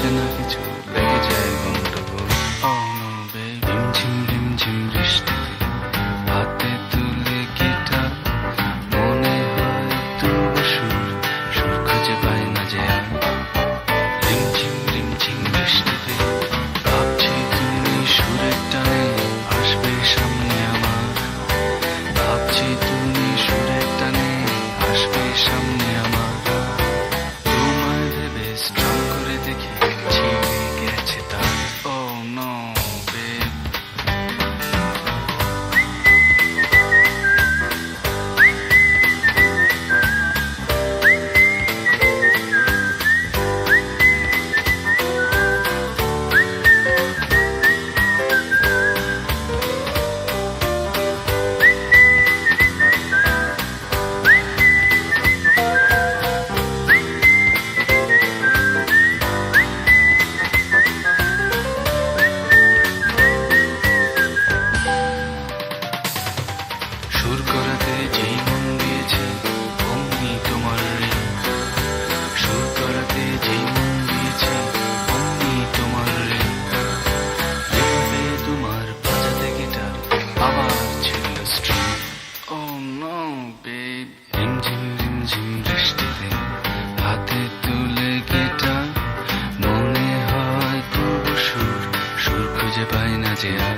হচ্ছে না কিছু, লেগে যায় গন্ডগোল। Oh no babe, রিমঝিম রিমঝিম বৃষ্টিতে হাতে তুলে গিটার, মনে হয় তবু সুর, সুর খুঁজে পাই না যে আর। রিমঝিম রিমঝিম বৃষ্টিতে ভাবছি তুমি সুরের টানে আসবে সামনে আমার, ভাবছি তুমি সুরের টানে আসবে সামনে আমার। তোমায় ভেবে স্ট্রাম করে দেখি ছিঁড়ে গেছে তার। Oh no babe, সুর করাতে যেই মন দিয়েছে অমনি তোমার ঋণ, সুর করাতে যেই মন দিয়েছে অমনি তোমার ঋণ। এভাবে তোমার বাজাতে গিটার আবার ছিল স্ট্রিং। Oh no babe, রিমঝিম রিমঝিম বৃষ্টিতে হাতে তুলে গিটার, মনে হয় তবু সুর, সুর খুঁজে পাই না যে আর।